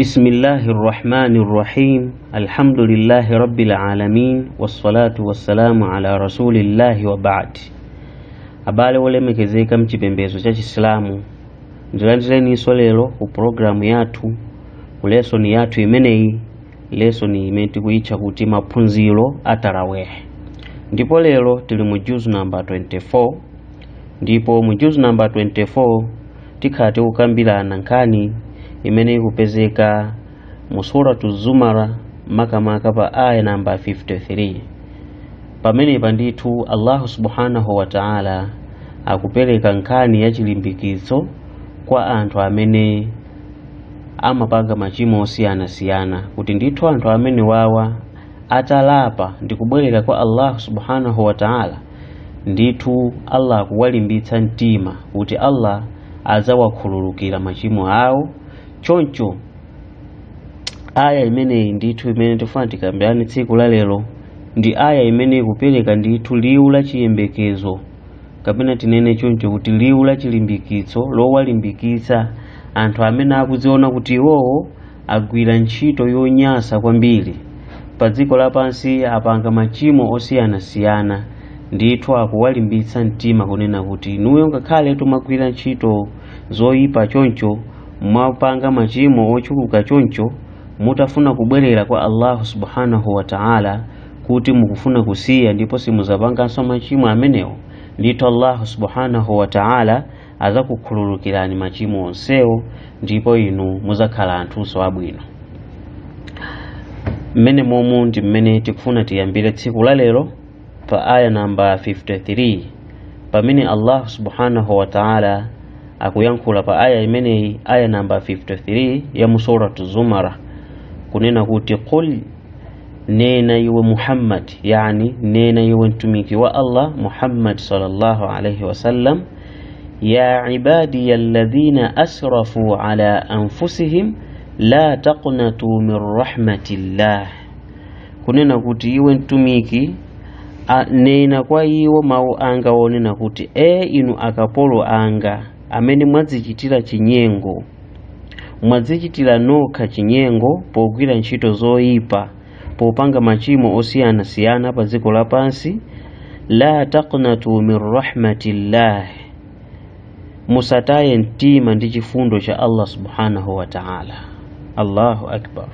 بسم الله الرحمن الرحيم الحمد لله رب العالمين والصلاة والسلام على رسول الله وبعد. Abale olemekezeka mchipembezo cha Islamu ndilandireni solero ku programu yathu ku lesson yathu imeneyi lesson imene kuitcha kuti maphunziro atarawih. Ndipo lero tili mu juz number 24 ndipo mu juz number 24 tikhate kukambirana nkhani imene kupezeka mu suratu Zumara makamaka pa aya namba 53. Pamene pandithu Allah subhanahu wa ta'ala akupereka nkhani ya chilimbikizo kwa anthu amene amapanga machimo osiyana-siyana, kuti ndithu anthu amene wawa atalapa ndi kubwerera kwa Allah subhanahu wa ta'ala, ndithu Allah akuwalimbitsa mtima kuti Allah azawakhululukira machimo awo. Choncho aya imene ndithu imene tifuna tikambirane tsiku la lero ndi aya imene kupereka ndithu liwu la chiyembekezo, kapena tinene choncho kuti liwu la chilimbikizo lowalimbikitsa anthu amene akuziona kuti iwowo agwira ntchito yonyasa kwambiri pa dziko lapansi, apanga machimo osiyana-siyana. Ndithu akuwalimbitsa mtima kunena kuti inuyo ngakhale tumagwira ntchito zoyipa choncho, mwapanga machimo ochuluka choncho, mutafuna kubwerera kwa Allah subhanahu wa ta'ala kuti mukufuna kusiya ndipo simuzapanganso machimo amenewo, ndithu Allah subhanahu wa ta'ala azakukhululukirani machimo onsewo ndipo inu muzakhala anthunso abwino. Mmene momu ndi mmene tikufuna tiyambire tsiku la lero pa aya namba 53, pamene Allah subhanahu wa ta'ala akuyankhula pa aya imeneyi, aya namba 53 ya mu suratu Zumara, kunena kuti qul, nena iwe Muhammad, yani nena iwe mtumiki wa Allah Muhammad sallallahu alayhi wasallam, ya ibadiya alladhina asrafu ala anfusihim la taqnatu min rahmatillah. Kunena kuti iwe mtumiki nena kwa iwo mawu anga wonena kuti inu akapolo anga amene mwadzichitira chinyengo, mwadzichitira nokha chinyengo pogwira ntchito zoyipa, popanga machimo osiyana-siyana pa dziko lapansi, la taqnatu min rahmatillah, musataye mtima ndi chifundo cha Allah subhanahu wa ta'ala. Allahu akbar.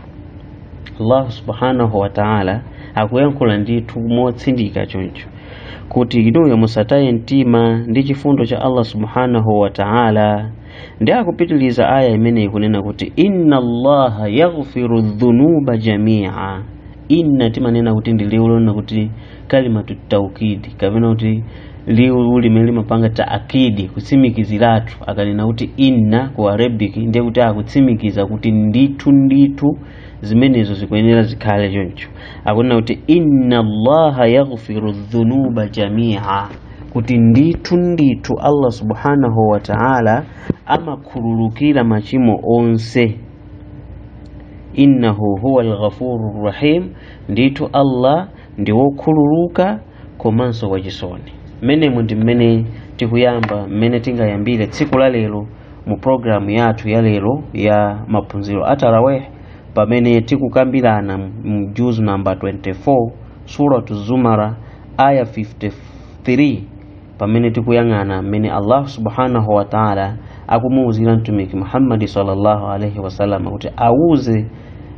Allah subhanahu wa ta'ala akuyankhula ndithu motsindika choncho kuti inuyo musataye mtima ndi chifundo cha Allah subhanahu wa ta'ala. Ndi akupitiliza aya imene ikunena kuti inna Allaha yaghfiru dhunuba jami'a. Inna timanena kuti ndi liwu lona kuti kalimatu tawkidi, kapena kuti liwu limene limapanga taakidi, kutsimikiziratu. Akanena kuti inna ku Arabic ndiye kuti akutsimikiza kuti ndithu zimenezo zikuyenera zikhale choncho. Akunena kuti inna Allaha yaghfiru dhunuba jami'a, kuti ndithu Allah subhanahu wa ta'ala amakhululukira machimo onse. Innahu huwal ghafurur rahim, ndithu Allah ndi wokhululuka komanso wachisoni. Mmene ndi mmene tikuyamba, mmene tingayambire tsiku la lero mu programu yathu ya lero ya maphunziro atarawih, pamene tikukambirana mu juz number 24 suratu Zumara aya 53, pamene tikuyang'ana mmene Allah subhanahu wa ta'ala akumuuzira mtumiki Muhammad sallallahu alayhi wasallam kuti auze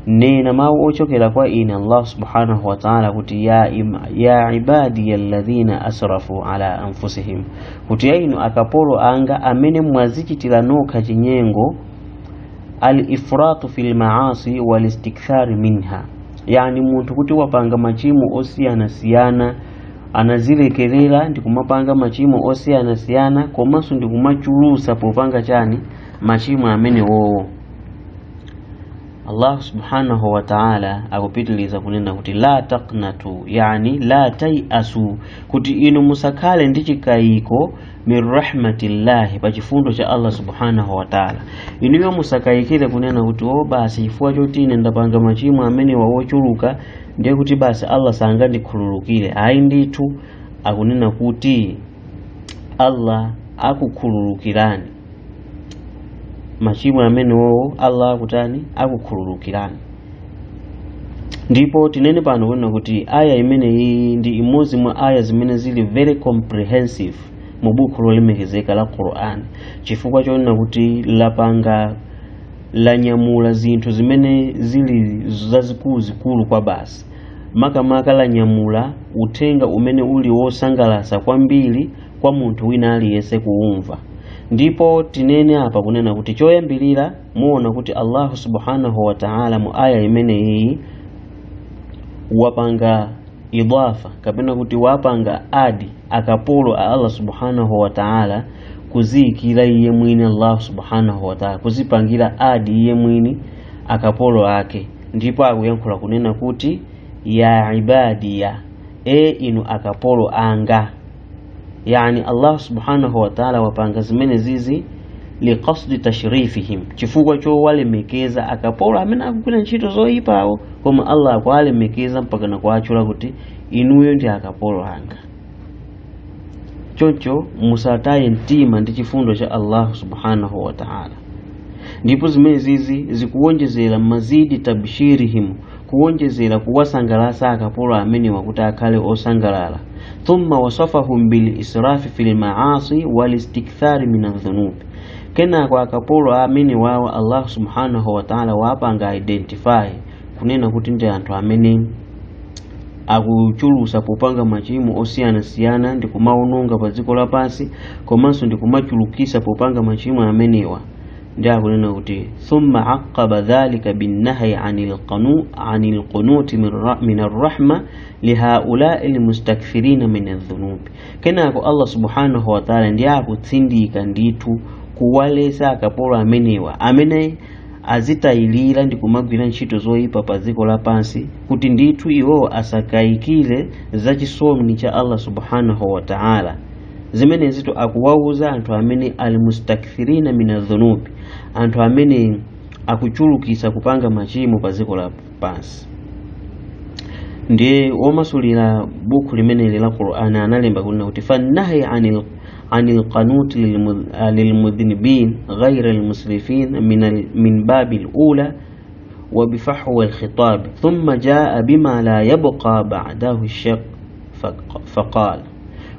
nena mawu ochokera kwa ine Allah subhanahu wa ta'ala kuti ya ibadiya alladhina asrafu ala anfusihim, kuti inu akapolo anga amene mwazichitira nokha chinyengo, al-ifratu fil ma'asi wal istikthar minha, yani munthu kuti wapanga machimo osiyana-siyana anazilekerera ndi kumapanga machimo osiyana-siyana, komanso ndi kumachulusa popanga chani machimo amene wowo. Allah subhanahu wa ta'ala akupitiliza kunena kuti la taqnatu, yani la tayasu, kuti inu musakhale ndi chikayiko min rahmatillahi, pa chifundo cha Allah subhanahu wa ta'ala. Inuyo musakayikire kunena kuti basi chifukwa choti ine ndapanga machimo amene wawochuluka ndiye kuti basi Allah sangandikhululukire. Ayi, ndithu akunena kuti Allah akukhululukirani machimo amenewo Allah akutani akukhululukirani. Ndipo tinene pano kuona kuti aya imeneyi ndi imodzi mwa aya zimene zili very comprehensive mu buku lolemekezeka la Quran, chifukwa chonena kuti lapanga lanyamula zinthu zimene zili zazikulu kwa basi, makamaka lanyamula uthenga umene uli wosangalatsa kwambiri kwa munthu wina aliyense kuumva. Ndipo tinene apa kunena kuti choyambirira muona kuti Allah subhanahu wa ta'ala mu aya imeneyi wapanga idafa, kapena kuti wapanga adi akapolo a Allah subhanahu wa ta'ala kuzikira iye mwini Allah subhanahu wa ta'ala, kuzipangira adi iye mwini akapolo ake. Ndipo akuyankhula kunena kuti ya ibadiya, inu akapolo anga. Yani Allah subhanahu wa ta'ala wapanga zimene zizi liqasdi tashrifihim, chifukwa cho walemekeza akapolo amene akugwira ntchito zoyipawo, koma Allah akwalemekeza mpaka na kuachula kuti inuyo ndi akapolo anga. Choncho musataye mtima ndi chifundo cha Allah subhanahu wa ta'ala. Ndipo zimene zizi zikuwonjezera mazidi tabshirihim, kuwonjezera kuwasangalatsa akapolo amene wakuti akhale osangalala. Thumma wasafahum bil israfi fil maasi wal istikthari min adh-dhunub. Kenako akapolo amene wawo Allah subhanahu wa ta'ala wapanga identify kunena kuti ndi anthu amene akuchulusa popanga machimo osiyanasiyana ndi kumaononga pa dziko lapansi, komanso ndi kumachulukisa popanga machimo amenewa. Ndi akunena kuti thumma aqaba dhalika bin nahyi anil qunuti min ar-rahma li haula'i al-mustakthirina min adh-dhunub. Kenako Allah subhanahu wa ta'ala ndi akutsindika ndithu kuwalesa akapolo amenewa amene azitayilira ndi kumagwira ntchito zoyipa pa dziko lapansi, kuti ndithu iwo asakayikire za chisoni cha Allah subhanahu wa ta'ala. Zimene zito akuwauza anthu amene al-mustakthirina min adh-dhunub, anthu amene akuchulukisa kupanga machimo pa dziko lapansi. Ndiye womasulira buku limene la Qur'an analemba kunena kuti fannahi anil qanut lilmudhnibin ghayra almusrifin min babil ula wa bifahwa alkhitab, thumma jaa bima la yabqa ba'dahu ash-shaq faqala.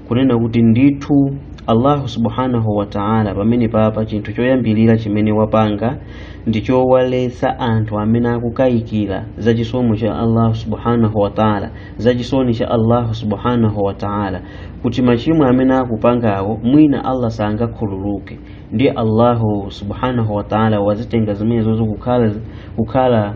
Kunena kuti ndithu Allah subhanahu wa ta'ala pamene papa chinthu choyambilira chimene wapanga ndicho walesa anthu amene akukayikira za chisomo cha Allah subhanahu wa ta'ala, za chisoni cha Allah subhanahu wa ta'ala, kuti machimo amene akupangawo mwina Allah sangakhululuke. Ndi Allah subhanahu wa ta'ala wazitenga zimenezo kukhala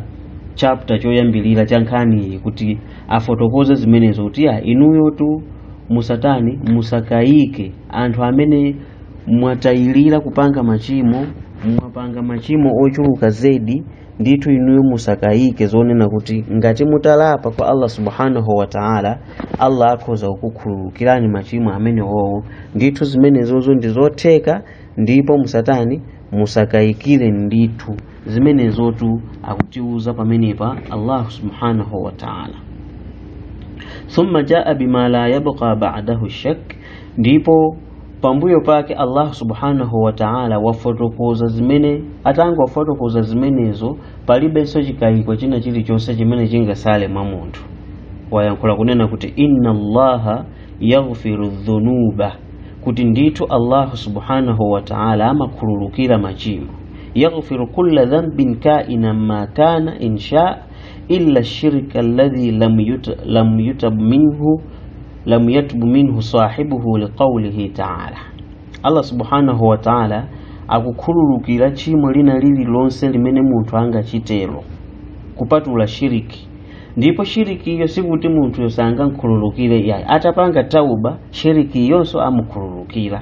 chapter choyambilira cha nkhani kuti afotokoze zimenezo kuti inuyo tu musatani musakayike anthu amene mwatayilira kupanga machimo, mwapanga machimo ochuluka zedi, ndithu inuyo musakayike zonena kuti ngati mutalapa kwa Allah subhanahu wa ta'ala Allah akhoza kukukhululukirani machimo amene wowo. Ndithu zimenezozo ndizotheka, ndipo musatani musakayikire ndithu zimenezotu akutiuza pamenepa Allah subhanahu wa ta'ala. Thumma jaa bima la yabqa ba'dahu ash-shak, ndipo pambuyo pake Allah subhanahu wa ta'ala wafotokoza zimene atango wafotokoza zimenezo palibenso chikayiko china chilichonse chimene chingasale mwa munthu. Wayankhula kunena kuti inna Allaha yaghfiru dhunuba, kuti ndithu Allah subhanahu wa ta'ala amakhululukira machimo. Yaghfiru kulla dhanbin ka'inan ma kana insha illa ash-shirka alladhi lam yatub minhu sahibuhu liqawlihi ta'ala. Allah subhanahu wa ta'ala akukhululukira chimo lina lililonse limene munthu angachitelo kupatula shiriki. Ndipo shiriki iyo sikuti munthu yosanga nkhululukire yayi, atapanga tauba shiriki yonso amukhululukira.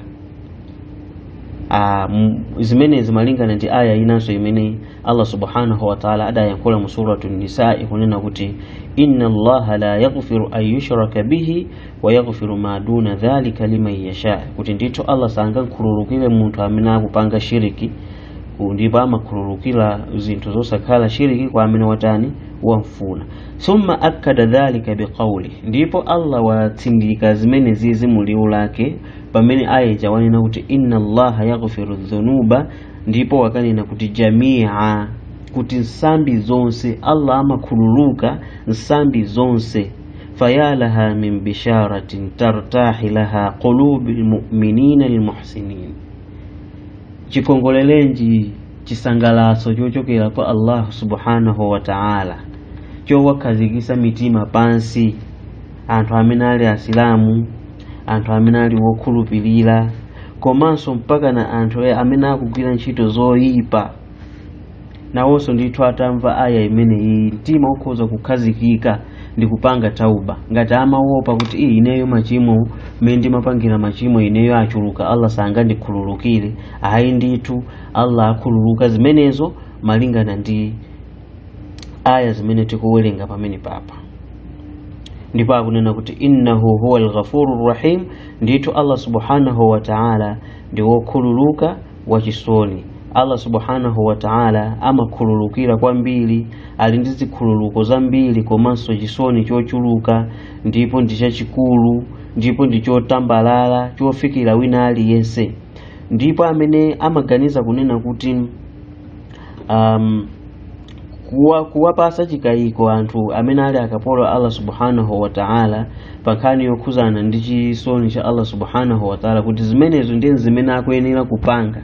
Zimene zimalingana ndi aya inanso imene Allah subhanahu wa ta'ala adayankhula mu suratul Nisaa kunena kuti inna Allaha la yaghfiru an yushraka bihi wa yaghfiru ma duna dhalika liman yasha, kuti ndithu Allah sangakhululukire munthu amene akupanga shiriki, ndipo amakhululukira zinthu zosakhala shiriki kwa amene watani wamfuna. Thumma akkada dhalika biqawli, ndipo Allah watsindika zimene zizi mu liwu lake pamene aya jawanena kuti inna Allaha yaghfiru dhunuba, ndipo wakanena kuti jamia, kuti nsambi zonse Allah amakhululuka nsambi zonse. Fayalaha min bisharatin tartahi laha qulubil mu'minina lilmuhsinin. Chikongolelenji chisangalaso chochokera kwa Allah subhanahu wa ta'ala, chowakhazikisa mitima pansi anthu amene ali asilamu, anthu amene ali wokhulupirira, komanso mpaka na anthu amene akugwira ntchito zoyipa. Nawonso ndithu atamva aya imene iyi, mtima ukhoza kukhazikika ndi kupanga tauba. Ngati amaopa kuti ineyo machimo mmene ndimapangira machimo ineyo achuluka, Allah sangandikhululukire, ayi ndithu Allah akhululuka zimenezo malingana ndi aya zimene tikuwerenga pamene papa. Ndipo akunena kuti innahu huwal ghafurur rahim, ndithu Allah subhanahu wa ta'ala ndi wokhululuka wachisoni. Allah subhanahu wa ta'ala amakhululukira kwambiri, ali ndi zikhululuko zambiri komanso chisoni chochuluka, ndipo ndi chachikulu, ndipo ndi chotambalala chofikira wina aliyense. Ndipo amene amaganiza kunena kuti kuwapasa chikayiko anthu amene ali akapolo Allah subhanahu wa ta'ala pakhani yokhuzana ndi chisoni cha Allah subhanahu wa ta'ala, kuti zimenezo ndi zimene akuyenera kupanga,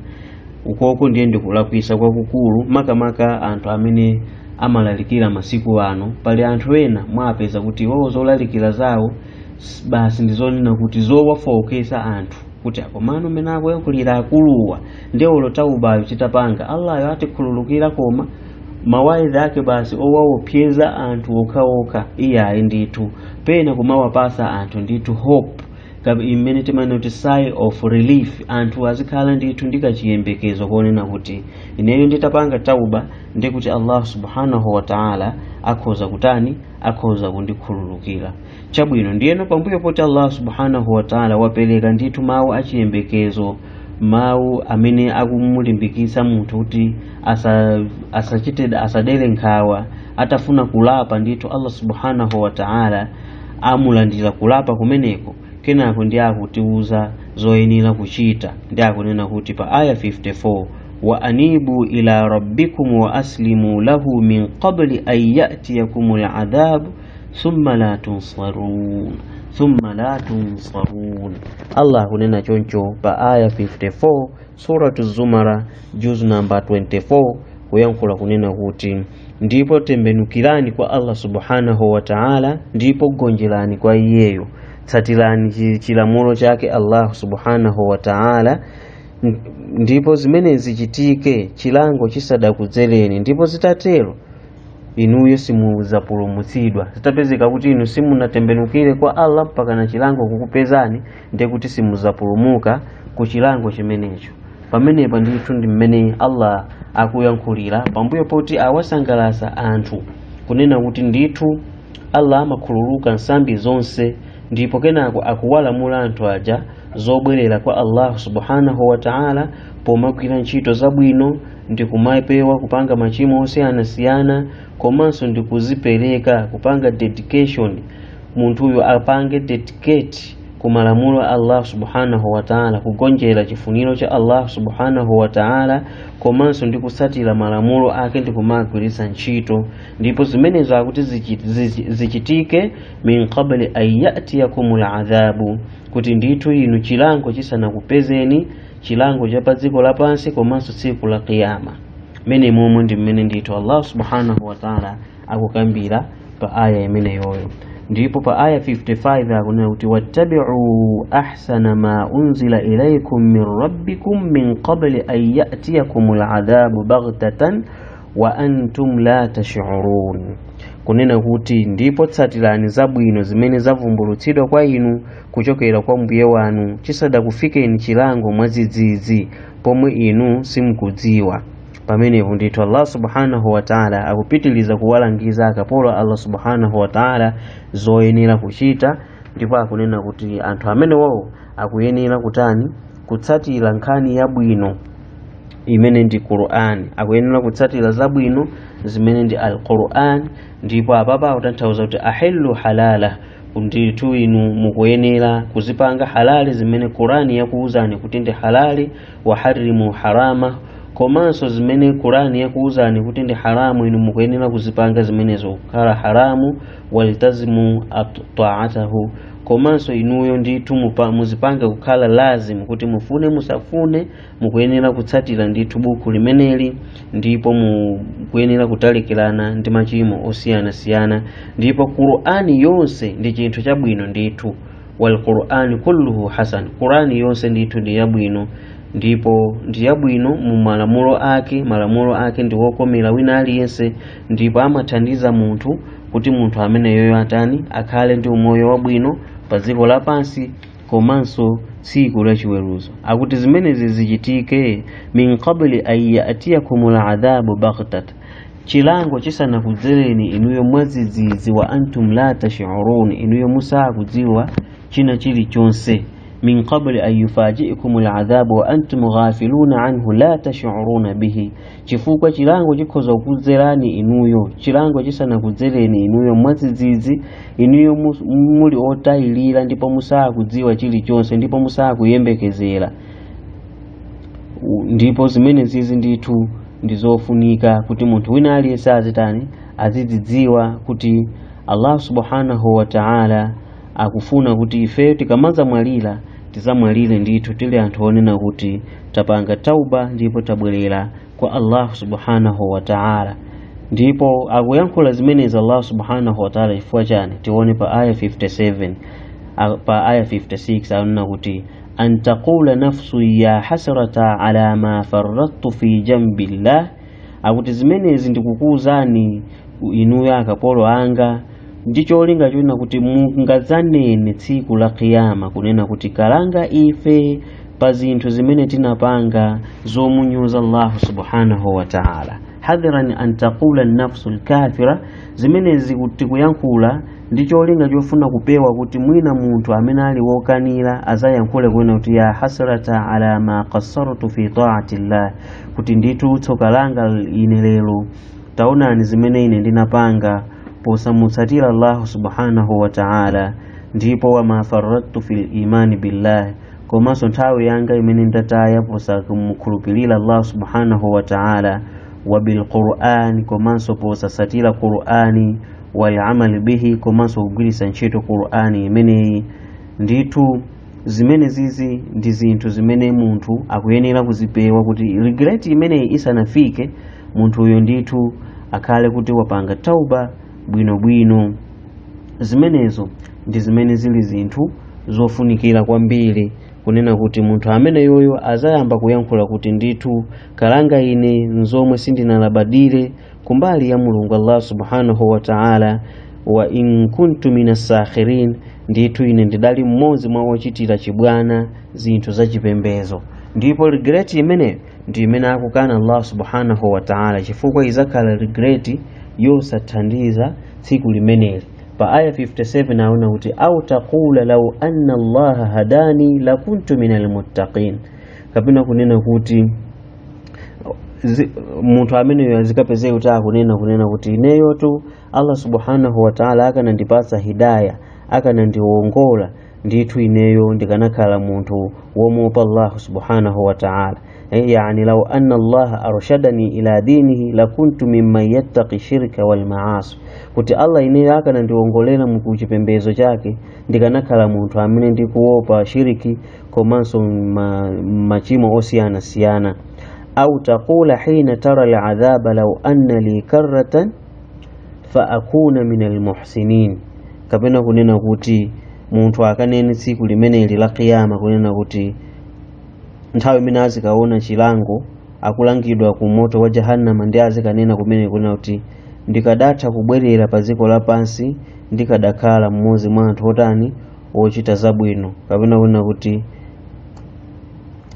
ukoko ndiye ndikulakwisa kwakukulu. Makamaka anthu amene amalalikira masiku ano, pali anthu ena mwapeza kuti zolalikira zawo basi ndizonena kuti zowafokesa anthu kuti akomano mmene akuyankhulira akuluwa ndiye olotaubayo chitapanga Allah atikhululukira, koma mawaidha ake basi owawopyeza anthu okhaokha. Iyayi ndithu pena kumawapasa anthu ndithu hope, imene timanena kuti sigh of relief. Anthu azikhala ndithu ndikachiyembekezo konena kuti ineyo nditapanga tauba ndi kuti Allah subhanahu wa ta'ala akhoza kutani, akhoza kundikhululukira. Chabwino ndiyeno pambuyo poti Allah subhanahu wa ta'ala wapereka ndithu mawu achiyembekezo, mawu amene akumulimbikisa munthu kuti asadere nkhawa, atafuna kulapa ndithu Allah subhanahu wa ta'ala amulandira kulapa kumeneko. Kenako ndi akutiuza zoyenera kuchita, ndi akunena kuti pa aya 54, wa anibu ila rabbikum wa aslimu lahu min qabli an ya'tiyakumul adhab thumma la tunsarun, thumma la tunsarun. Allah kunena choncho pa aya 54 suratu Zumara juz number 24, kuyankhula kunena kuti ndipo tembenukirani kwa Allah subhanahu wa ta'ala, ndipo gonjerani kwa iyeyo, tsatirani chilamulo chake Allah subhanahu wa ta'ala, ndipo zimene zichitike chilango chisadakuzereni, ndipo zitatero inuyo simuzapulumutsidwa. Zitapezeka kuti inu simunatembenukire kwa Allah mpaka na chilango kukupezani, ndiye kuti simuzapulumuka ku chilango chimenecho. Pamenepa ndithu ndi mmene Allah akuyankhulira pambuyo poti awasangalasa anthu kunena kuti ndithu Allah amakhululuka nsambi zonse, ndipo kenako akuwalamula anthu aja zobwerera kwa Allah subhanahu wa ta'ala pomagwira ntchito zabwino, ndi kumapewa kupanga machimo osiyanasiyana, komanso ndi kuzipereka, kupanga dedication. Munthu uyo apange dedicate kumalamulo a Allah subhanahu wa ta'ala, kugonjera chifuniro cha Allah subhanahu wa ta'ala, komanso ndi kusatira malamulo ake ndi kumagwiritsa ntchito. Ndipo zimenezo akuti zichitike min qabli an ya'tiyakumul adhabu, kuti ndithu inu chilango chisanakupezeni, chilango cha pa dziko lapansi komanso tsiku la kiyama. Mene momwe ndi mmene ndithu Allah subhanahu wa ta'ala akukambira pa aya imeneyoyo. Ndipo pa aya 55 akunena kuti wattabi'u ahsana ma unzila ilaykum min rabbikum min qabli an ya'tiyakumul adhabu baghtatan wa antum la tash'urun. Kunena kuti ndipo tsatirani zabwino zimene zavumbulutsidwa kwa inu kuchokera kwa mbuye wanu, chisadakufikeni chilango mwadzidzidzi pomwe inu simukudziwa. Pamenepo ndithu Allah subhanahu wa ta'ala akupitiliza kuwalangiza akapolo Allah subhanahu wa ta'ala zoyenera kuchita. Ndipo akunena kuti anthu amene wao akuyenera kutani, kutsatira nkhani yabwino imene ndi Qur'an, akuyenera kutsatira zabwino zimene ndi al-Qur'an. Ndipo apapa akutanthauza kuti ahillu halala, ndithu inu mukuyenera kuzipanga halali zimene Qur'ani yakuwuzani kuti ndi halali, wa harimu harama, komanso zimene Qur'ani yakuwuzani kuti ndi haramu inu mukuyenera kuzipanga zimenezo kukhala haramu, waltazimu ta'atahu, komanso inuyo ndithu muzipanga kukhala lazim kuti mufune musafune mukuyenera kutsatira ndithu buku limeneli, ndipo mukuyenera kutalikirana ndi machimo osiyanasiyana. Ndipo Qur'ani yonse ndi chinthu chabwino ndithu, wal Qur'ani kulluhu hasan, Qur'ani yonse ndithu ndi yabwino, ndipo ndi yabwino mu malamulo ake ndi wokomera wina aliyense, ndipo amathandiza munthu kuti munthu ameneyo atani akhale ndi umoyo wabwino pa dziko lapansi komanso tsiku la chiweruzo. Akuti zimenezi zichitike min qabli an ya'tiyakumul adhabu baghtatan, chilango chisanakudzeleni inuyo mwadzidzidzi, wa antum la tash'urun, inuyo musakudziwa china chilichonse. min qabli an yufaji'ikumul adhabu wa antum ghafiluna anhu la tash'uruna bihi, chifukwa chilango chikhoza kukudzerani inuyo, chilango chisanakudzeleni inuyo mwadzidzidzi, inuyo muli otayilira ndipo musakudziwa chilichonse ndipo musakuyembekezera. Ndipo zimenezi ndithu ndizofunika kuti munthu wina aliyense azidzidziwa kuti Allah subhanahu wa ta'ala akufuna kuti ife tikamadza mwalira tizamwalire ndithu tili anthu onena kuti tapanga tauba ndipo tabwerera kwa Allah subhanahu wa ta'ala. Ndipo akuyankhula zimenezi Allah subhanahu wa ta'ala chifukwa chani? Tione pa aya 57, pa aya 56 anena kuti an taqula nafsu ya hasrata ala ma farrattu fi jambillah, akuti zimenezi ndikukuwuzani inuyo akapolo anga ndicholinga chona kuti mungadzanene tsiku la kiyama kunena kuti kalanga ife pa zinthu zimene tinapanga zomunyoza Allah subhanahu wa ta'ala. Hadhiran an taqula an-nafsu al-kafira, zimenezi kuti kuyankhula ndicholinga chofuna kupewa kuti mwina munthu amene ali wokanira azayankhule kunena kuti ya hasrata ala ma qassartu fi ta'ati Allah, kuti ndithu tsoka langa ine lero taonani zimene ine ndinapanga posamutsatira Allah subhanahu wa ta'ala, ndipo wa ma farrattu fil imani billah, komanso nthawi yanga imene ndataya posamukhulupirira Allah subhanahu wa ta'ala, wa bil Qur'an, komanso posasatira Qur'ani, wal amal bihi, komanso kugwiritsa ntchito Qur'ani imeneyi. Ndithu zimene zizi ndi zinthu zimene munthu akuyenera kuzipewa kuti regret imeneyi isanafike munthu uyo ndithu akhale kuti wapanga tauba bwinobwino. Zimenezo ndi zimene zili zinthu zofunikira kwambiri kunena kuti munthu amene yoyo azayamba kuyankhula kuti ndithu kalanga ine nzomwe sindinalabadire kumbali ya Mulungu Allah subhanahu wa ta'ala, wa in kuntu minas sakhirin, ndithu ine ndidali mmodzi mwa ochitira chibwana zinthu zachipembezo. Ndipo regret imene ndi imene akukana Allah subhanahu wa ta'ala, chifukwa izakhala regret yosathandiza tsiku limeneli. Pa aya 57 aona kuti au taqula law anna Allah hadani lakuntu minal muttaqin, kapena kunena kuti munthu amene azikapezeka kuti kunena kuti ineyo tu Allah subhanahu wa ta'ala akanandipatsa hidayah, akanandiwongola, ndithu ineyo ndikanakhala munthu womuopa Allah subhanahu wa ta'ala. Yani law anna Allah arshadani ila dinihi lakuntu mimman yattaqi shirka wal ma'asi, kuti Allah ineyo akanandiwongolera mu kuchipembezo chake ndikanakhala munthu amene ndikuopa shiriki komanso machimo osiyanasiyana. Au taqula hina tara al'adhaba law anna li karratan fa akuna min al-muhsinin, kapena kunena kuti munthu akanene tsiku limeneli la kiyama kunena kuti nthawi imene azikaona chilango akulangidwa ku moto wa jahannama ndi azikanena kumene kunena kuti ndikadatha kubwerera pa dziko lapansi ndikadakhala mmodzi mwa anthu otani ochita zabwino, kapena kunena kuti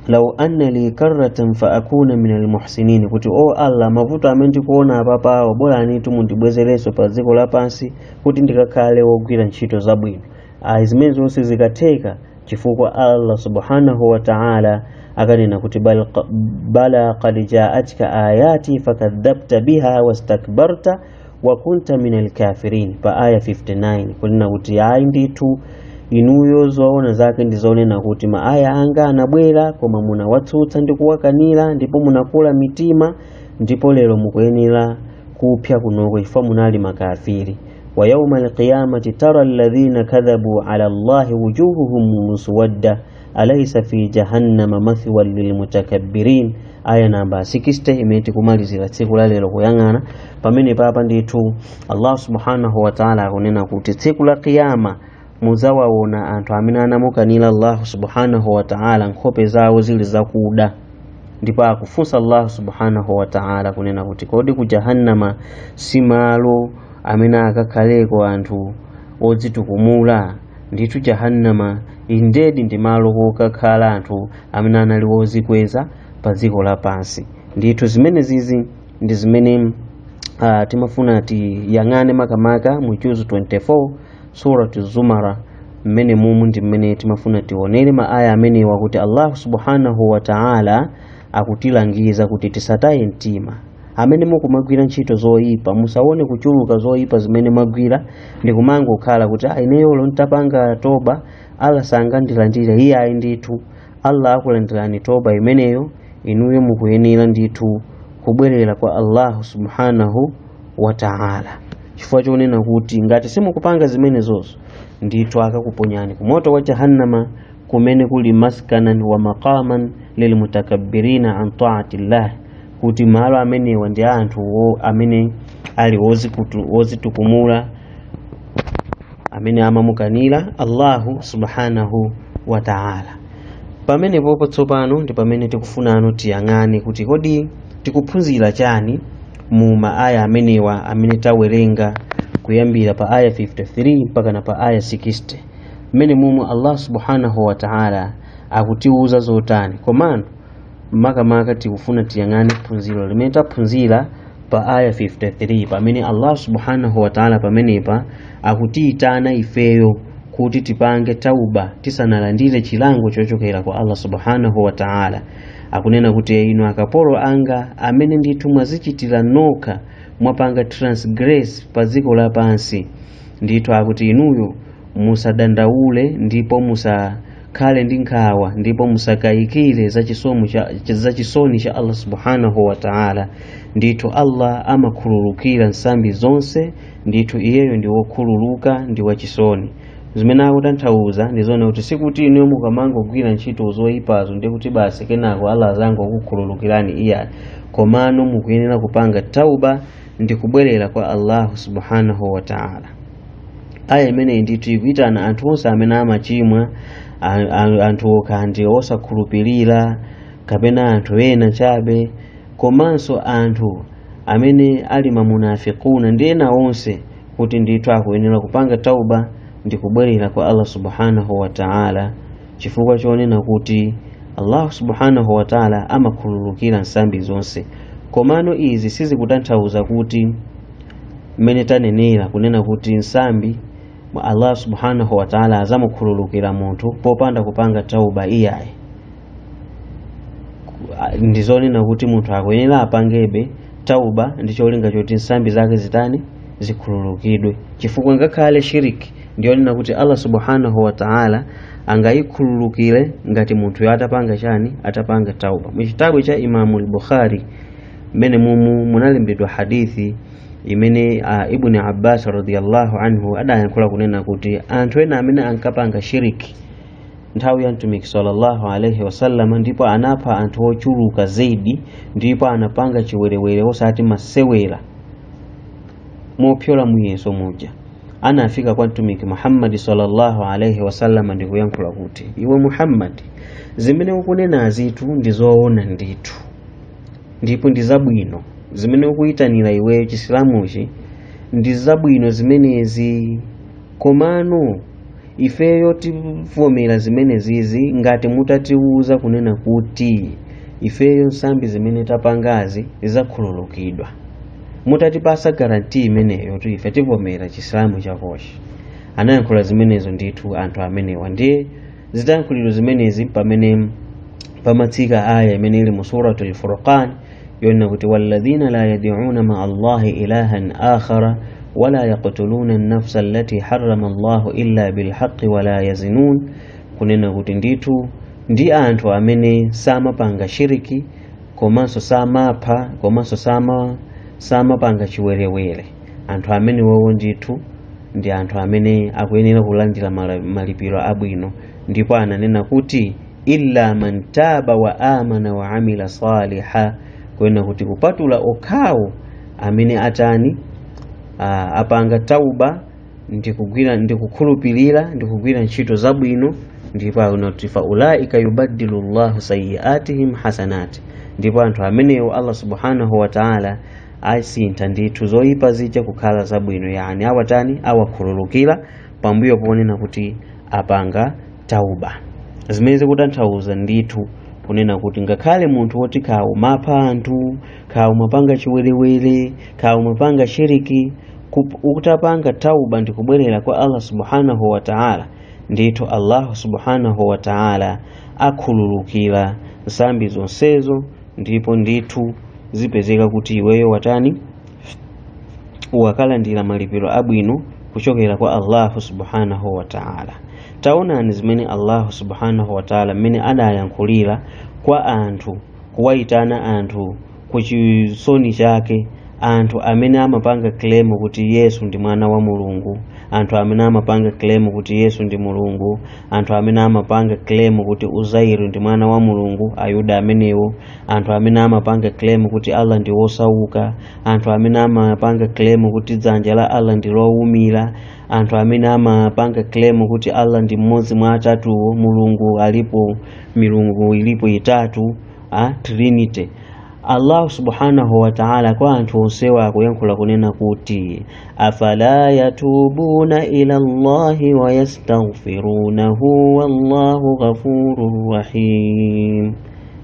law anna li karratan fa akuna min almuhsinin, kuti Allah mavuto amene ndikuona apapawo bora anitu mundibwezereso pa dziko lapansi kuti ndikakhale wogwira ntchito zabwino. Zimene zonse zikatheka chifukwa Allah subhanahu wa ta'ala akanena kuti bala qad ja'atka ayati fakadhabta biha wastakbarta wa kunta minal kafirin pa aya 59 kunena kuti ayi ndithu inuyo zoona zake ndizonena kuti maaya anga anabwera koma munawatsutsa ndi kuwakanira ndipo munakula mitima ndipo lero mukuyenera kupya kunoko chifukwa munali makafiri. Wa yawmal qiyamati tara alladhina kadhabu ala Allahi wujuhuhum muswadda alaysa fi jahannama mathwan lilmutakabbirin aya namba 60 imeti kumalizira tsiku la lero kuyang'ana pamene papa ndithu Allah subhanahu wa ta'ala akunena kuti tsiku la qiyama muzawaona anthu amene anamukanira Allah subhanahu wa ta'ala nkhope zawo zili zakuda ndipo akufunsa Allah subhanahu wa ta'ala kunena kuti kodi ku jahannama simalo amene akakhaleko anthu odzitukumula ndithu jahannama indedi ndi malo kokakhala anthu amene anali ozikweza pa dziko lapansi. Ndithu zimene zizi ndi zimene timafuna tiyang'ane makamaka mu juzu 24 suratu Zumara mmene mumu ndi mmene timafuna tionere maaya amene wakuti Allah subhanahu wa ta'ala akutilangiza kuti tisataye mtima amene mukumagwira ntchito zoyipa musaone kuchuluka zoyipa zimene magwira ndi kumango kukhala kuti ineyo lontapanga toba Allah sangandilandira iye ayi ndithu Allah akulandirani toba imeneyo inuyo mukuyenera ndithu kubwerera kwa Allah subhanahu wa ta'ala chifukwa chonena kuti ngati simukupanga zimene zozo ndithu akakuponyani ku moto wa jahannama kumene kuli maskanan wa maqaman lilmutakabbirina an ta'atillah kuti malo amenewa ndi anthu amene ali ozitukumula amene amamukanira Allahu subhanahu wa ta'ala. Pamene popo tsopano ndi pamene tikufunano tiyang'ane kuti kodi tikuphunzira chani mu maaya amenewa amene tawerenga kuyambira pa aya 53 mpaka na pa aya 60 mmene mumu Allah subhanahu wa ta'ala akutiuza zotani. Komano makamaka tikufuna tiyang'ane phunziro limene taphunzira pa aya 53 pamene Allah subhanahu wa ta'ala pamenepa akutiitana ifeyo kuti tipange tauba tisanalandire chilango chochokera kwa Allah subhanahu wa ta'ala. Akunena kuti inu akapolo anga amene ndithu mwazichitira nokha mwapanga transgress pa dziko lapansi ndithu akuti inuyo musadandaule ndipo musakhale ndi nkhawa ndipo musakayikire za chisoni cha Allah subhanahu wa ta'ala. Ndithu Allah amakhululukira nsambi zonse ndithu iyeyo ndi wokhululuka ndi wachisoni. Zimene akutanthauza ndizona kuti sikuti inu mukamangogwira ntchito zoyipazo ndi kuti basi kenako Allah azangokukhululukirani iya komano mukuyenera kupanga tauba ndi kubwerera kwa Allah subhanahu wa ta'ala. Aya imene ndithu ikuitana anthu onse amene amachimwa anthu kandi osakhulupirira kapena anthu ena chabe komanso anthu amene ali mamunafiquna ndi ena onse kuti ndithu akuyenera kupanga tauba ndi kubwerera kwa Allah subhanahu wa ta'ala chifukwa chonena kuti Allah subhanahu wa ta'ala amakhululukira nsambi zonse. Komano izi sizikutanthauza kuti mmene tanenera kunena kuti nsambi Allah subhanahu wa ta'ala azamukhululukira munthu popanda kupanga tauba iyayi. Ndizonena kuti munthu akuyenera apangebe tauba ndi cholinga choti nsambi zake zitani zikhululukidwe chifukwa ngakhale shiriki ndionena kuti Allah subhanahu wa ta'ala angayikhululukire ngati munthu atapanga chani atapanga tauba. Mu kitabu cha Imam al-Bukhari mmene munalembedwa hadithi imene Ibn Abbas radhiyallahu anhu adayankhula kunena kuti anthu ena amene ankapanga shiriki nthawi ya mtumiki sallallahu alayhi wasallam ndipo anapha anthu ochuluka zaidi ndipo anapanga chiwerewere osati masewera mopyola muyeso muja. Anafika kwa mtumiki Muhammad sallallahu alayhi wasallam ndi kuyankhula kuti iwe Muhammad zimene ukunena azitu ndizoona ndithu ndipo ndizabwino zimene ukuitanira iwe chisilamuchi ndizabwino zimenezi komano ifeyo tivomera zimene zizi ngati mutatiuza kunena kuti ifeyo nsambi zimene tapangazi zizakhululukidwa mutatipasa garanti imeneyo kuti ife tivomera chisilamu chakochi. Anayankhula zimenezo ndithu anthu amenewa ndiye zitayankhuliro zimenezi pamene pamatsika aya imene ili mu suratul Furqan yonna kuti walladhina la yad'una ma'a Allahi ilahan akhara wala yaqtuluna an-nafsa allati harrama Allahu illa bil haqqi wala yazinun, kunena kuti nditu ndi anthu amene samapanga shiriki komanso samapha komanso samapanga chiwerewere. Anthu amene wowo ndithu ndi anthu amene akuyenera kulandira malipiro abwino. Ndipo ananena kuti illa man taba wa amana wa amila saliha, kwena kuti kupatula okhawo amene atani apanga tauba ndi kukhulupirira ndi kugwira ntchito zabwino, ndipo anati fa ulaika yubaddilu Allahu sayyi'atihim hasanat, ndipo anthu amenewo Allah subhanahu wa ta'ala asintha ndithu zoyipa zija kukhala zabwino. Yani awatani awakhululukira pambuyo ponena kuti apanga tauba. Zimene zikutanthauza ndithu kunena kuti ngakhale munthu woti kawo mapha anthu, kawo mapanga chiwerewere, kawo mapanga shiriki, ukutapanga tauba ndi kubwerera kwa Allah subhanahu wa ta'ala, ndithu Allah subhanahu wa ta'ala akhululukira nsambi zonsezo, ndipo ndithu zipezeka kuti iweyo watani wakalandira malipiro abwino kuchokera kwa Allah subhanahu wa ta'ala. Taonani zimene Allah subhanahu wa ta'ala mmene adayankhulira kwa anthu, kuwaitana anthu kuchisoni chake, anthu amene amapanga claim kuti Yesu ndi mwana wa Mulungu, anthu amene amapanga claim kuti Yesu ndi Mulungu, anthu amene amapanga claim kuti Uzairu ndi mwana wa Mulungu, Ayuda amenewo, anthu amene amapanga claim kuti Allah ndi wosauka, anthu amene amapanga claim kuti dzanja la Allah ndi lowumira, anthu amene amapanga claim kuti Allah ndi mmodzi mwa atatuwo, Mulungu alipo milungu ilipo itatu, Trinity. Allah subhanahu wa ta'ala kwa anthu onsewa akuyankhula kunena kuti afala yatubuna ila Allahi wa yastaghfirunahu wallahu ghafurur rahim.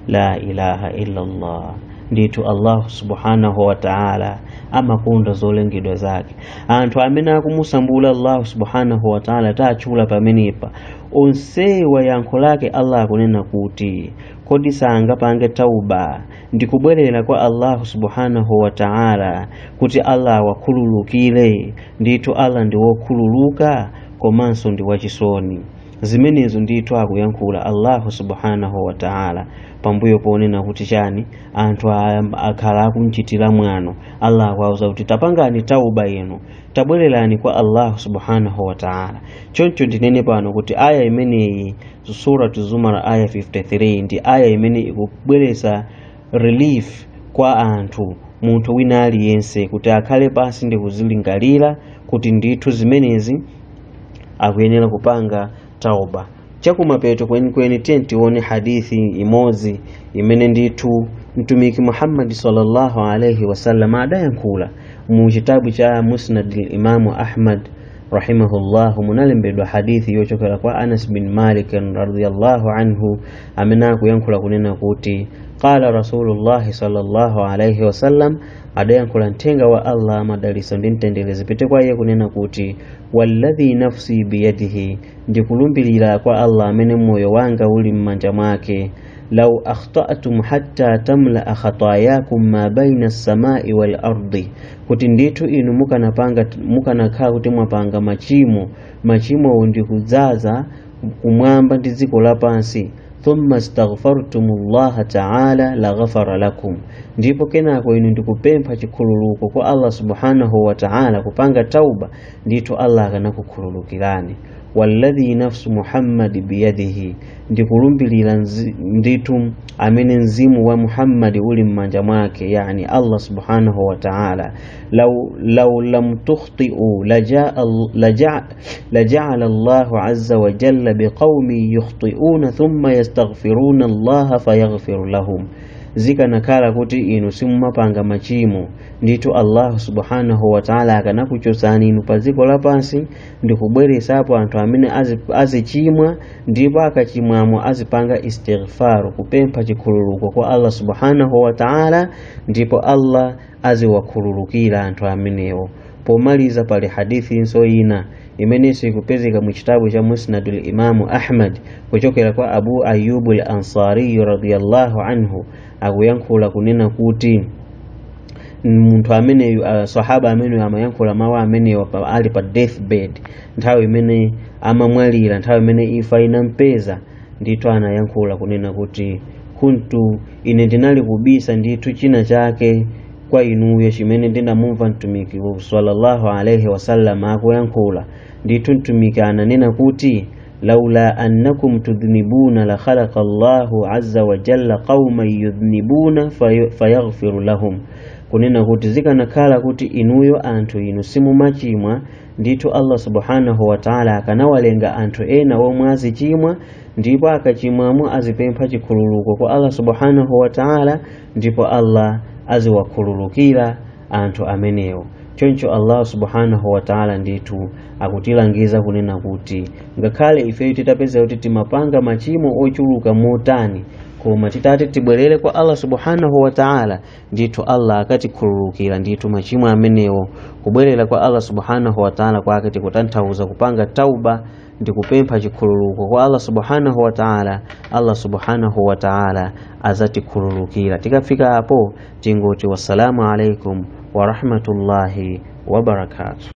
La ilaha illa Allah. Ndithu Allah subhanahu wa ta'ala amakunda zolengedwa zake. Anthu amene akumusambula Allah subhanahu wa ta'ala tachula pamenepa onsewa yankho lake Allah akunena kuti kodi sangapange tauba ndikubwerera kwa Allah subhanahu wa ta'ala kuti Allah wakhululukire. Ndithu Allah ndi wokhululuka komanso ndi wachisoni. Zimenezo ndithu akuyankhula Allah subhanahu wa ta'ala pambuyo ponena kuti chani anthu akhala akumchitira mwano. Allah akuwauza kuti tapangani tauba ino, tabwererani kwa Allah subhanahu wa ta'ala. Choncho ndinene pano kuti aya imeneyi Suratu Zumar aya 53 ndi aya imene ikubweresa relief kwa anthu, munthu wina aliyense kuti akhale pasi ndi kuzilingalira kuti ndithu zimenezi akuyenera kupanga tauba. Chakumapeto kweni tione hadithi imodzi imene ndithu mtumiki Muhammad sallallahu alayhi wasallam adayankhula mu chitabu cha Musnad al-Imam Ahmad rahimahullah. Munalembedwa hadithi yochokera kwa Anas bin Malik radhiyallahu anhu amene akuyankhula kunena kuti qala Rasulullah sallallahu alayhi wasallam, adayankhula mthenga wa Allah madalitso ndi mtendere zipite kwa iye kunena kuti walladhi nafsi biyadihi, ndikulumbirira kwa Allah amene moyo wanga uli mmanja mwake, law akhta'tum hatta tamla khatayakum ma baina as-sama'i wal ardi, kuti ndithu inu mukanakhala kuti mwapanga machimo ndi kudzaza kumwamba ndi dziko lapansi, thumma astaghfartumullaha ta'ala la ghafara lakum, ndipo kenako inu ndikupempha chikhululuko kwa Allah subhanahu wa ta'ala kupanga tauba, ndithu Allah akanakukhululukirani. Walladhi nafsu Muhammad biyadihi, ndikulumbirira ndithu amene mzimu wa Muhammad uli mmanja mwake, yani Allah subhanahu wa ta'ala, law lam tukhti'u laja'ala Allahu azza wa jalla biqaumin yukhti'una thumma yastaghfiruna Allah fayaghfir lahum. Zikanakhala kuti inu simumapanga machimo, ndithu Allah subhanahu wa ta'ala akanakuchotsani inu pa dziko lapansi ndikubweresapo anthu amene azichimwa, ndipo akachimwamo azipanga istighfar, kupempha chikhululuko kwa Allah subhanahu wa ta'ala, ndipo Allah aziwakhululukira anthu amenewo. pomaliza pali hadithi nsoyina imeneso ikupezeka mu kitabu cha Musnadul Imamu Ahmad kuchokera kwa Abu Ayyub al-Ansari radhiyallahu anhu akuyankhula kunena kuti muntu amene sahaba amene amayankhula mawu amene ali pa deathbed nthawi imene amamwalira nthawi imene ifa inampeza ndithu anayankhula kunena kuti kuntu ine ndinali kubisa ndithu china chake kwa inuyo chimene ndinamumva mtumiki sallallahu alaihi wasallam akuyankhula ndithu mtumiki ananena kuti laula annakum tudhnibuna la khalaqa Allahu azza wa jalla qauman yudhnibuna fayaghfiru lahum, kunena kuti zikanakhala kuti inuyo anthu inu simumachimwa ndithu Allah subhanahu wa ta'ala akanawalenga anthu ena omwe azichimwa ndipo akachimwamo azipempha chikhululuko kwa Allah subhanahu wa ta'ala ndipo Allah aziwakhululukira anthu amenewo. Choncho Allah subhanahu wa ta'ala ndithu akutilangiza kunena kuti ngakhale ife titapeza kuti timapanga machimo ochuluka motani koma titati tibwerere kwa Allah subhanahu wa ta'ala ndithu Allah akatikhululukira ndithu machimo amenewo. Kubwerera kwa Allah subhanahu wa ta'ala kwake tikutanthauza kupanga tauba ndi kupempha chikhululuko kwa Allah subhanahu wa ta'ala. Allah subhanahu wa ta'ala azatikhululukira. Tikafika hapo tingoti wassalamu alaikum wa rahmatullahi wa barakatuh.